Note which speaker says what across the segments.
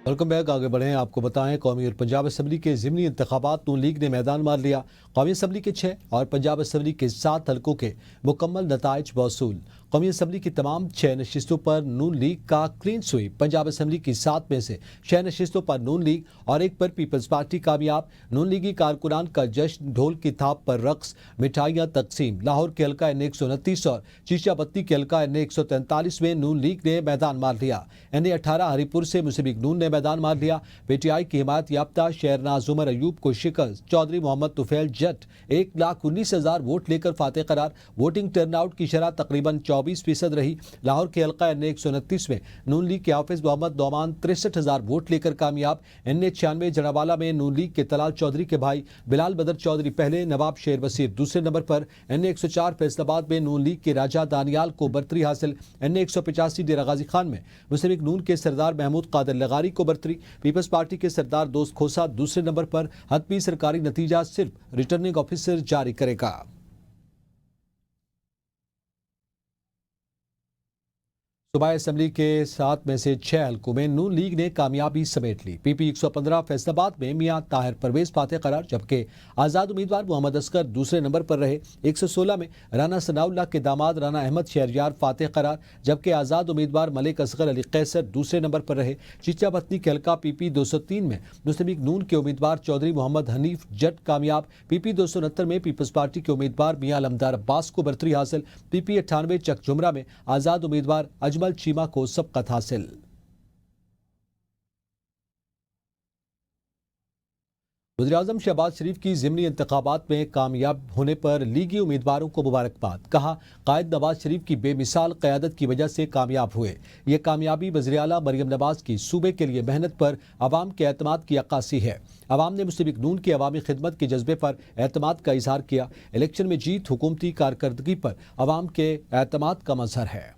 Speaker 1: Welcome back. आगे बढ़ें, आपको बताएं कौमी और पंजाब असम्बली के ज़िमनी इंतखाबात नून लीग ने मैदान मार लिया। कौमी असम्बली के 6 और पंजाब असम्बली के 7 हलकों के मुकम्मल नताइज मौसूल। कौमी असम्बली की तमाम 6 नशिस्तों पर नून लीग का क्लीन स्वीप। पंजाब असम्बली की 7 में से 6 नशिस्तों पर नून लीग और 1 पर पीपल्स पार्टी कामयाब। नून लीगी कारकुनान का जश्न, ढोल की थाप पर रक्स, मिठाइयाँ तकसीम। लाहौर के हल्का एन 129 और चीचाबत्ती के हल्का एन 143 में नून लीग ने मैदान मार लिया। एन 18 हरीपुर से मुस्लिम लीग नून ने मैदान मार लिया। पीटीआई की हिमायत याफ्ता शेरनाज उमर अयूब को शिकस्त। चौधरी मोहम्मद तुफैल जट 1,19,000 वोट लेकर फातेह करार। वोटिंग टर्नआउट की शरह तकरीबन 24% रही। लाहौर के हल्का एन 129 में नून लीग के हाफिज मोहम्मद नौमान 63,000 वोट लेकर कामयाब। एन 96 जनावाला में नून लीग के तलाल चौधरी के भाई बिलाल बदर चौधरी पहले, नवाब शेर बसीर दूसरे नंबर पर। एन 104 फैसलाबाद में नून लीग के राजा दानियाल को बरतरी हासिल। एन 185 डेरा गाजी खान में मुस्लिम लीग नून के सरदार महमूद कादिर लगारी को बरतरी। पीपल्स पार्टी के सरदार दोस्त खोसा दूसरे नंबर पर। हतमी सरकारी नतीजा सिर्फ रिटर्निंग ऑफिसर जारी करेगा। सूबाई असम्बली के 7 में से 6 हलकों में नून लीग ने कामयाबी समेट ली। पीपी 115 फैसलाबाद में मियां ताहिर परवेज फातेह करार, जबकि आज़ाद उम्मीदवार मोहम्मद असगर दूसरे नंबर पर रहे। 116 में राना सनाउल्लाह के दामाद राना अहमद शहरयार फातेह करार, जबकि आज़ाद उम्मीदवार मलिक असगर अली कैसर दूसरे नंबर पर रहे। चीचाबत्ती के हल्का पीपी 203 में मुस्लिम लीग नून के उम्मीदवार चौधरी मोहम्मद हनीफ जट कामयाब। पीपी 269 में पीपल्स पार्टी के उम्मीदवार मियां अलमदार अब्बास को बरतरी हासिल। पीपी 98 चक जुमरा में आज़ाद उम्मीदवार अजमल चीमा को सबकत हासिल। वज़ीर-ए-आज़म शहबाज शरीफ की ज़िमनी इंतखाबात में कामयाब होने पर लीगी उम्मीदवारों को मुबारकबाद। कहा, कायद नवाज शरीफ की बेमिसाल क़यादत की वजह से कामयाब हुए। ये कामयाबी वज़ीर आला मरियम नवाज की सूबे के लिए मेहनत पर अवाम के एतमाद की अक्कासी है। अवाम ने मुस्लिम लीग नून की अवामी खिदमत के जज्बे पर एतमाद का इजहार किया। इलेक्शन में जीत हुकूमती कारकर्दगी पर अवाम के एतमाद का मजहर है।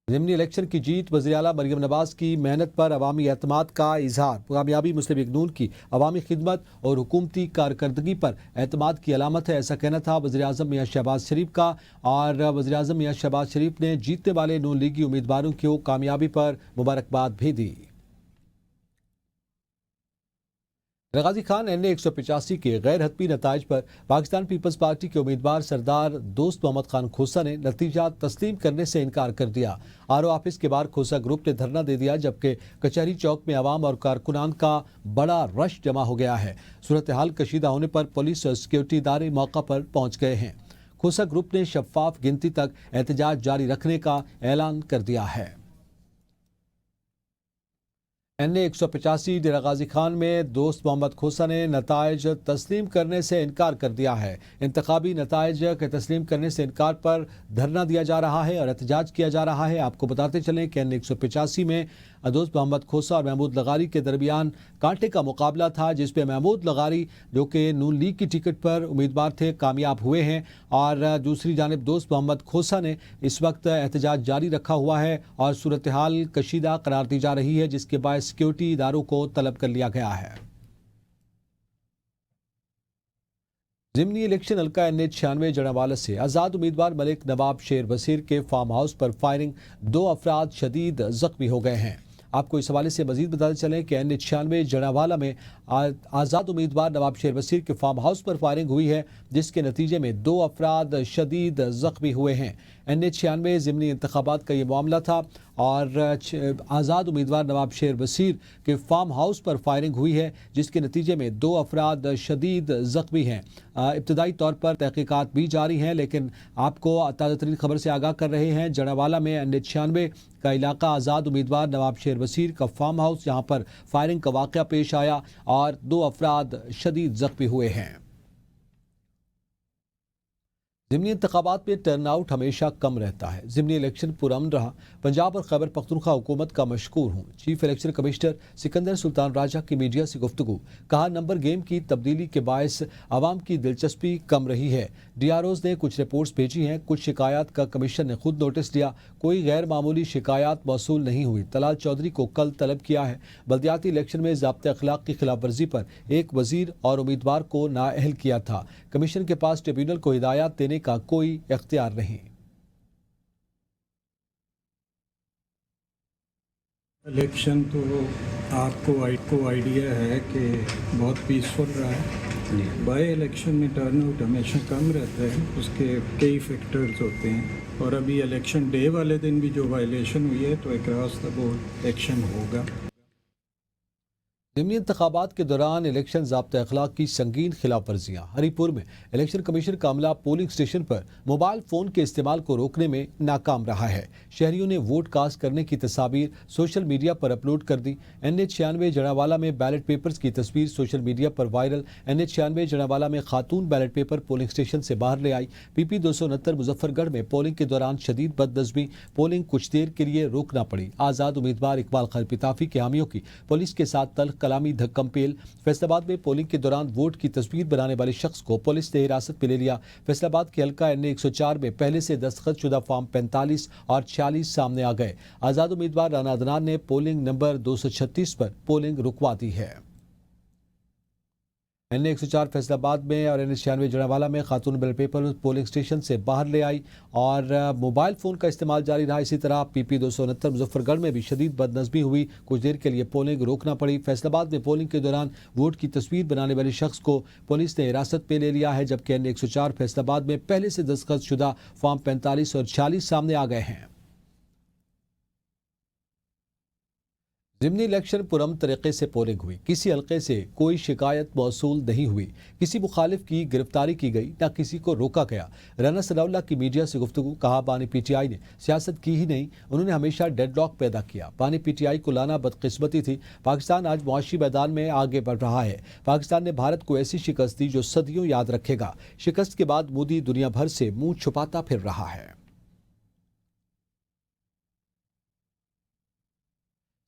Speaker 1: ज़िमनी इलेक्शन की जीत वज़ीर आला मरियम नवाज की मेहनत पर अवामी एतमाद का इजहार। कामयाबी मुस्लिम लीग नून की अवामी खिदमत और हुकूमती कारकर्दगी पर एतमाद की अलामत है, ऐसा कहना था वज़ीर-ए-आज़म मियां शहबाज शरीफ का। और वज़ीर-ए-आज़म मियां शहबाज शरीफ ने जीतने वाले नून लीगी उम्मीदवारों को कामयाबी पर मुबारकबाद भी दी। गाजी खान एन 185 के गैर हतमी नताइज पर पाकिस्तान पीपल्स पार्टी के उम्मीदवार सरदार दोस्त मोहम्मद खान खोसा ने नतीजा तस्लीम करने से इनकार कर दिया। आर ओ ऑफिस के बाहर खोसा ग्रुप ने धरना दे दिया, जबकि कचहरी चौक में अवाम और कारकुनान का बड़ा रश जमा हो गया है। सूरत हाल कशीदा होने पर पुलिस और सिक्योरिटी इदारे मौका पर पहुंच गए हैं। खोसा ग्रुप ने शफाफ गिनती तक एहतजाज जारी रखने का ऐलान कर दिया है। एन 185 डेरा गाजी खान में दोस्त मोहम्मद खोसा ने नताइज तस्लीम करने से इनकार कर दिया है। इंतखाबी नताइज के तस्लीम करने से इनकार पर धरना दिया जा रहा है और एहतजाज किया जा रहा है। आपको बताते चलें कि एन 185 में दोस्त मोहम्मद खोसा और महमूद लगारी के दरमियान कांटे का मुकाबला था, जिसमें महमूद लगारी जो कि नून लीग की टिकट पर उम्मीदवार थे कामयाब हुए हैं। और दूसरी जानिब दोस्त मोहम्मद खोसा ने इस वक्त एहतजाज जारी रखा हुआ है और सूरत हाल कशीदा करार दी जा रही है, जिसके बाद सिक्योरिटी इदारों को तलब कर लिया गया है। ज़िमनी इलेक्शन हल्का एन 96 जनावाला से आज़ाद उम्मीदवार मलिक नवाब शेर बसीर के फार्म हाउस पर फायरिंग, 2 अफराद शदीद जख्मी हो गए हैं। आपको इस हवाले से मजीद बताते चलें कि एन 96 जनावाला में आज़ाद उम्मीदवार नवाब शेर बसीर के फार्म हाउस पर फायरिंग हुई है, जिसके नतीजे में 2 अफराद शदीद जख्मी हुए हैं। एन 96 ज़िमनी इंतखाबात का ये मामला था और आज़ाद उम्मीदवार नवाब शेर बसीर के फार्म हाउस पर फायरिंग हुई है, जिसके नतीजे में 2 अफराद शदीद ज़ख्मी हैं। इब्तदाई तौर पर तहकीकात भी जारी हैं, लेकिन आपको ताज़ा तरीन खबर से आगाह कर रहे हैं। जनावाला में एन 96 का इलाका आज़ाद उम्मीदवार नवाब शेर बसीर का फार्म हाउस, यहाँ पर फायरिंग का वाक़या पेश आया और 2 अफराद शदीद ज़ख्मी हुए हैं। ज़िमनी इंतखाबात में टर्नआउट हमेशा कम रहता है। ज़िमनी इलेक्शन पुरअमन रहा। पंजाब और खैबर पख्तूनख्वा हुकूमत का मशकूर हूँ। Chief election commissioner Sikandar Sultan Raja की मीडिया से गुफ्तगू। कहा, नंबर गेम की तब्दीली के बायस आवाम की दिलचस्पी कम रही है। DROs ने कुछ रिपोर्ट्स भेजी हैं, कुछ शिकायत का कमीशन ने खुद नोटिस लिया, कोई गैर मामूली शिकायत मौसूल नहीं हुई। तलाल चौधरी को कल तलब किया है। बल्दियाती इलेक्शन में ज़ाब्ते अखलाक की खिलाफ वर्जी पर एक वजीर और उम्मीदवार को नाअहल किया था। कमीशन के पास ट्रिब्यूनल को हिदायत देने का कोई इख्तियार नहीं।
Speaker 2: الیکشن تو آپ کو آئیڈیا ہے کہ بہت پیسفل رہا ہے. بائی الیکشن میں ٹرن آؤٹ ہمیشہ کم رہتا ہے, اس کے کئی فیکٹرز ہوتے ہیں, اور ابھی الیکشن ڈے والے دن بھی جو وائلیشن ہوئی ہے تو اکراس دا بورڈ ایکشن ہوگا.
Speaker 1: ضمنی انتخابات کے دوران الیکشن ضابطہ اخلاق کی سنگین خلاف ورزیاں. ہری پور میں الیکشن کمیشن کا عملہ پولنگ اسٹیشن پر موبائل فون کے استعمال کو روکنے میں ناکام رہا ہے. شہریوں نے ووٹ کاسٹ کرنے کی تصاویر سوشل میڈیا پر اپلوڈ کر دی. NH96 جڑاوالا میں بیلٹ پیپرز کی تصویر سوشل میڈیا پر وائرل. NH96 جڑاوالا میں خاتون بیلٹ پیپر پولنگ اسٹیشن سے باہر لے آئی. PP 269 مظفر گڑھ میں پولنگ کے دوران شدید بدنظمی, پولنگ کچھ دیر کے لیے روکنا پڑی. آزاد امیدوار اقبال خیر پتافی کے حامیوں کی پولیس کے ساتھ تلخ کلامی دھکم پیل. فیصل آباد میں پولنگ کے دوران ووٹ کی تصویر بنانے والے شخص کو پولیس نے حراست میں لے لیا. فیصل آباد کے حلقہ NA104 میں پہلے سے دستخط شدہ فارم 45 اور 46 سامنے آ گئے. آزاد امیدوار رانا عدنان نے پولنگ نمبر 236 پر پولنگ رکوا دی ہے. NA104 فیصل آباد میں اور NH96 جڑاوالا میں خاتون بیلٹ پیپر پولنگ اسٹیشن سے باہر لے آئی اور موبائل فون کا استعمال جاری رہا. اسی طرح PP 269 مظفر گڑھ میں بھی شدید بدنظمی ہوئی, کچھ دیر کے لیے پولنگ روکنا پڑی. فیصل آباد میں پولنگ کے دوران ووٹ کی تصویر بنانے والے شخص کو پولیس نے حراست میں لے لیا ہے, جبکہ NA104 فیصل آباد میں پہلے سے دستخط شدہ فارم 45 اور 46 سامنے آ گئے ہیں. ضمنی الیکشن پرامن طریقے سے پولنگ ہوئی. کسی حلقے سے کوئی شکایت موصول نہیں ہوئی. کسی مخالف کی گرفتاری کی گئی, نہ کسی کو روکا گیا. رانا ثناء اللہ کی میڈیا سے گفتگو. کہا بانی PTI نے سیاست کی ہی نہیں, انہوں نے ہمیشہ ڈیڈ لاک پیدا کیا. بانی PTI کو لانا بدقسمتی تھی. پاکستان آج معاشی میدان میں آگے بڑھ رہا ہے. پاکستان نے بھارت کو ایسی شکست دی جو صدیوں یاد رکھے گا. شکست کے بعد مودی دنیا بھر سے منہ چھپاتا پھر رہا ہے.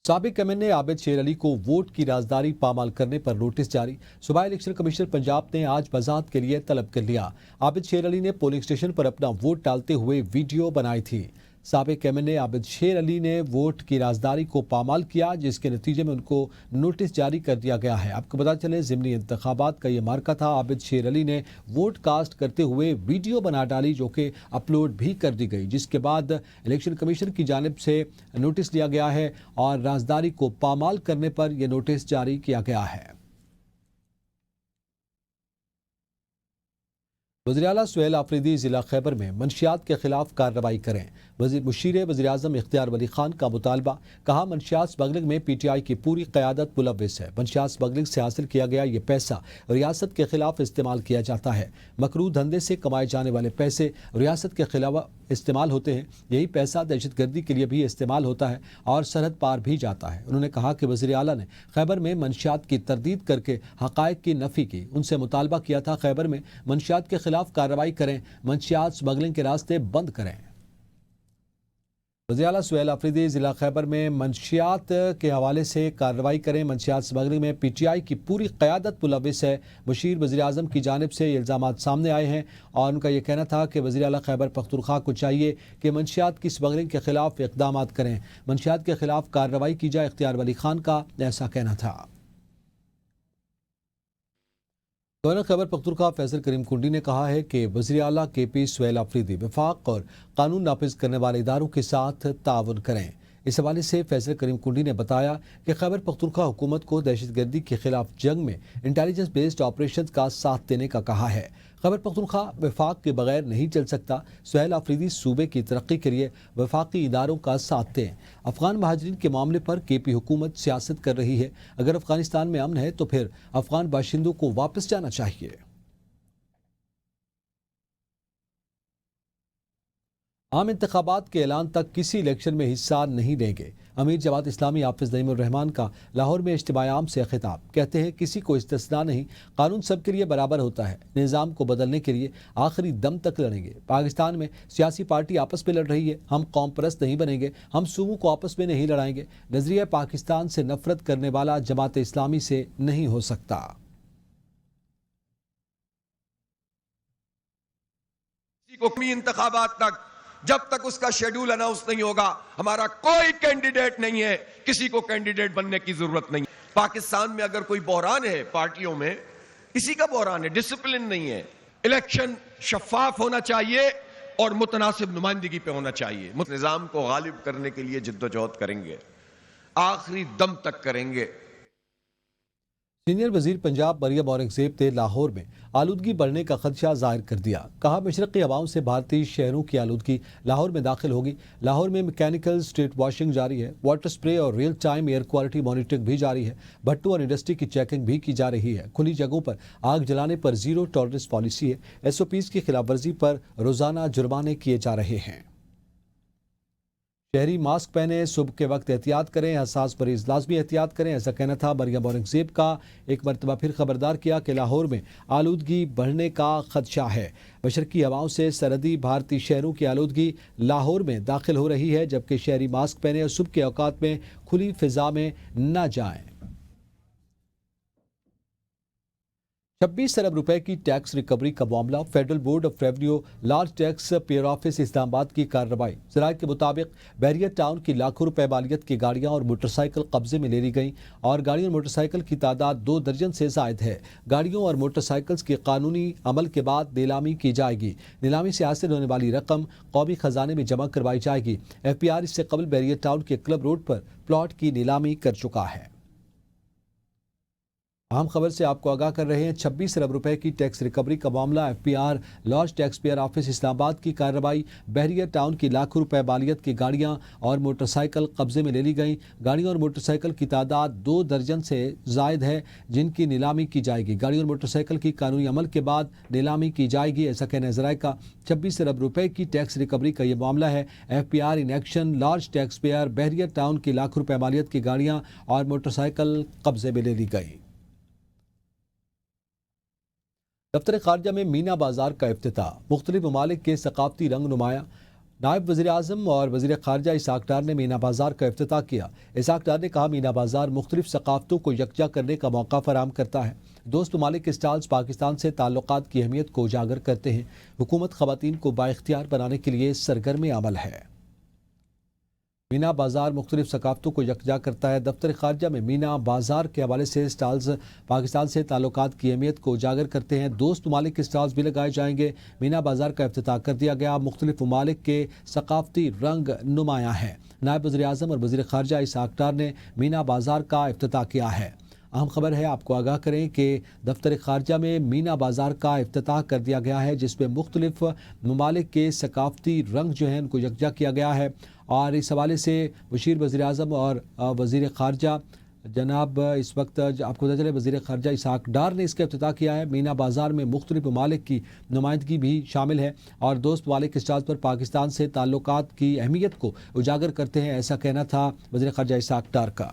Speaker 1: سابق MNA عابد شیر علی کو ووٹ کی رازداری پامال کرنے پر نوٹس جاری. صوبائی الیکشن کمیشنر پنجاب نے آج وضاحت کے لیے طلب کر لیا. عابد شیر علی نے پولنگ اسٹیشن پر اپنا ووٹ ڈالتے ہوئے ویڈیو بنائی تھی. سابق MNA عابد شیر علی نے ووٹ کی رازداری کو پامال کیا, جس کے نتیجے میں ان کو نوٹس جاری کر دیا گیا ہے. آپ کو بتا چلے ضمنی انتخابات کا یہ مارکا تھا. عابد شیر علی نے ووٹ کاسٹ کرتے ہوئے ویڈیو بنا ڈالی جو کہ اپلوڈ بھی کر دی گئی, جس کے بعد الیکشن کمیشن کی جانب سے نوٹس لیا گیا ہے اور رازداری کو پامال کرنے پر یہ نوٹس جاری کیا گیا ہے. وزیراعلیٰ سہیل آفریدی ضلع خیبر میں منشیات کے خلاف کارروائی کریں. مشیر وزیر اعظم اختیار ولی خان کا مطالبہ. کہا منشیات اسمگلنگ میں PTI کی پوری قیادت ملوث ہے. منشیات اسمگلنگ سے حاصل کیا گیا یہ پیسہ ریاست کے خلاف استعمال کیا جاتا ہے. مکروہ دھندے سے کمائے جانے والے پیسے ریاست کے خلاف استعمال ہوتے ہیں. یہی پیسہ دہشت گردی کے لیے بھی استعمال ہوتا ہے اور سرحد پار بھی جاتا ہے. انہوں نے کہا کہ وزیر اعلیٰ نے خیبر میں منشیات کی تردید کر کے حقائق کی نفی کی. ان سے مطالبہ کیا تھا خیبر میں منشیات کے خلاف کارروائی کریں, منشیات اسمگلنگ کے راستے بند کریں. وزیر اعلیٰ سہیل آفریدی ضلع خیبر میں منشیات کے حوالے سے کارروائی کریں. منشیات اسمگلنگ میں PTI کی پوری قیادت ملوث ہے. مشیر وزیر اعظم کی جانب سے یہ الزامات سامنے آئے ہیں اور ان کا یہ کہنا تھا کہ وزیر اعلیٰ خیبر پختونخوا کو چاہیے کہ منشیات کی اسمگلنگ کے خلاف اقدامات کریں, منشیات کے خلاف کارروائی کی جائے. اختیار ولی خان کا ایسا کہنا تھا. گورنر خیبر پختونخوا فیصل کریم کنڈی نے کہا ہے کہ وزیر اعلیٰ KP سہیل آفریدی وفاق اور قانون نافذ کرنے والے اداروں کے ساتھ تعاون کریں. اس حوالے سے فیصل کریم کنڈی نے بتایا کہ خیبر پختونخوا حکومت کو دہشت گردی کے خلاف جنگ میں انٹیلیجنس بیسڈ آپریشن کا ساتھ دینے کا کہا ہے. خیبر پختونخوا وفاق کے بغیر نہیں چل سکتا. سہیل آفریدی صوبے کی ترقی کے لیے وفاقی اداروں کا ساتھ دیں. افغان مہاجرین کے معاملے پر KP حکومت سیاست کر رہی ہے. اگر افغانستان میں امن ہے تو پھر افغان باشندوں کو واپس جانا چاہیے. عام انتخابات کے اعلان تک کسی الیکشن میں حصہ نہیں لیں گے. امیر جماعت اسلامی حافظ نعیم الرحمان کا لاہور میں اجتماع عام سے خطاب. کہتے ہیں کسی کو استثناء نہیں, قانون سب کے لیے برابر ہوتا ہے. نظام کو بدلنے کے لیے آخری دم تک لڑیں گے. پاکستان میں سیاسی پارٹی آپس میں لڑ رہی ہے. ہم قوم پرست نہیں بنیں گے, ہم صوبوں کو آپس میں نہیں لڑائیں گے. نظریہ پاکستان سے نفرت کرنے والا جماعت اسلامی سے نہیں ہو سکتا.
Speaker 3: انتخابات تک جب تک اس کا شیڈول اناؤنس نہیں ہوگا ہمارا کوئی کینڈیڈیٹ نہیں ہے. کسی کو کینڈیڈیٹ بننے کی ضرورت نہیں. پاکستان میں اگر کوئی بحران ہے پارٹیوں میں, کسی کا بحران ہے, ڈسپلن نہیں ہے. الیکشن شفاف ہونا چاہیے اور متناسب نمائندگی پہ ہونا چاہیے. نظام کو غالب کرنے کے لیے جدوجہد کریں گے. आखिरी दम तक करेंगे।
Speaker 1: सीनियर वजीर पंजाब मरियम औरंगजेब ने लाहौर में आलूदगी बढ़ने का खदशा जाहिर कर दिया। कहा, मशरक़ी हवाओं से भारतीय शहरों की आलूदगी लाहौर में दाखिल होगी। लाहौर में मैकेनिकल स्ट्रीट वॉशिंग जारी है, वाटर स्प्रे और real time air quality monitoring भी जारी है। भट्टू और इंडस्ट्री की चेकिंग भी की जा रही है। खुली जगहों पर आग जलाने पर जीरो टॉलरेंस पॉलिसी है। SOPs की खिलाफ वर्जी पर रोजाना जुर्माने किए जा रहे हैं। शहरी मास्क पहने, सुबह के वक्त एहतियात करें, हसास मरीज लाजमी एहतियात करें, ऐसा कहना था मरियम औरंगजेब का। एक मरतबा फिर खबरदार किया कि लाहौर में आलूदगी बढ़ने का खदशा है। मशरकी हवाओं से सरहदी भारतीय शहरों की आलूदगी लाहौर में दाखिल हो रही है, जबकि शहरी मास्क पहने और सुबह के औकात में खुली फिजा में न जाएं। 26 अरब रुपए की टैक्स रिकवरी का मामला। Federal board of revenue large tax payer office Islamabad की कार्रवाई। ज़राए के मुताबिक बैरियर टाउन की लाखों रुपए मालियत की गाड़ियां और मोटरसाइकिल कब्जे में ले ली गईं और गाड़ियों और मोटरसाइकिल की तादाद 2 दर्जन से जायद है। गाड़ियों और मोटरसाइकिल्स की कानूनी अमल के बाद नीलामी की जाएगी। नीलामी से हासिल होने वाली रकम कौमी खजाने में जमा करवाई जाएगी। FPR इससे कबल बैरियर टाउन के क्लब रोड पर प्लॉट की नीलामी कर चुका है। अहम खबर से आपको आगाह कर रहे हैं। 26 अरब रुपए की टैक्स रिकवरी का मामला। FPR large tax payer office Islamabad की कार्रवाई। बैरियर टाउन की लाखों रुपए मालियत की गाड़ियां और मोटरसाइकिल कब्जे में ले ली गई। गाड़ियों और मोटरसाइकिल की तादाद 2 दर्जन से जायद है, जिनकी नीलामी की जाएगी। गाड़ियों और मोटरसाइकिल की कानूनी अमल के बाद नीलामी की जाएगी, ऐसा कहना है ज़राए का। 26 अरब रुपए की टैक्स रिकवरी का यह मामला है। FPR in action, large tax payer, barrier town की लाखों रुपए मालियत की गाड़ियां और मोटरसाइकिल कब्जे में ले ली गई। दफ्तर खारजा में मीना बाजार का इफ्तिताह। मुख्तलिफ ममालिक के सकाफती रंग नुमाया। नायब वज़ीर आज़म और वज़ीर खारजा इसाक डार ने मीना बाजार का इफ्तिताह किया। इसाक डार ने कहा, मीना बाजार मुख्तलिफ सकाफतों को यकजा करने का मौका फराहम करता है। दोस्त ममालिक के स्टॉल्स पाकिस्तान से ताल्लुकात की अहमियत को उजागर करते हैं। हुकूमत ख़वातीन को बाइख्तियार बनाने के लिए सरगर्म अमल है। मीना बाजार मुख्तलिफ सकाफतों को यकजा करता है। दफ्तर खारजा में मीना बाजार के हवाले से स्टॉल्स पाकिस्तान से ताल्लुकात की अहमियत को उजागर करते हैं। दोस्त ममालिक के स्टॉल्स भी लगाए जाएंगे। मीना बाजार का इफ्तिताह कर दिया गया। मुख्तलिफ ममालिक के सकाफती रंग नुमाया है। नायब वज़ीर आज़म और वज़ीर खारजा इसाक डार ने मीना बाजार का इफ्तिताह किया है। अहम खबर है, आपको आगाह करें कि दफ्तर खारजा में मीना बाजार का इफ्तिताह कर दिया गया है, जिसमें मुख्तलिफ ममालिक के सकाफती रंग जो हैं उनको यकजा किया गया है। और इस हवाले से मुशीर वज़ीर आज़म और वज़ीर खारजा जनाब इस वक्त आपको पता चले वज़ीर खारजा इसाक डार ने इसका इफ्तिताह किया है। मीना बाजार में मुख्तलिफ ममालिक की नुमाइंदगी भी शामिल है और दोस्त ममालिक के स्टॉल्स पर पाकिस्तान से ताल्लुकात की अहमियत को उजागर करते हैं, ऐसा कहना था वज़ीर खारजा इसाक डार का।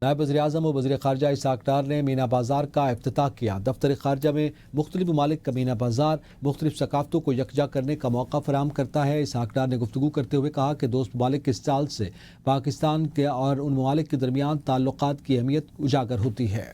Speaker 1: नायब वज़ीर आज़म और वज़ीर खारजा इसाक डार ने मीना बाजार का इफ्तिताह किया। दफ्तर खारजा में मुख्तलिफ ममालिक का मीना बाजार मुख्तलिफ सकाफतों को यकजा करने का मौका फराहम करता है। इसाक डार ने गुफ्तगू करते हुए कहा कि दोस्त ममालिक के स्टॉल से पाकिस्तान के और उन ममालिक के दरमियान ताल्लुकात की अहमियत उजागर होती है।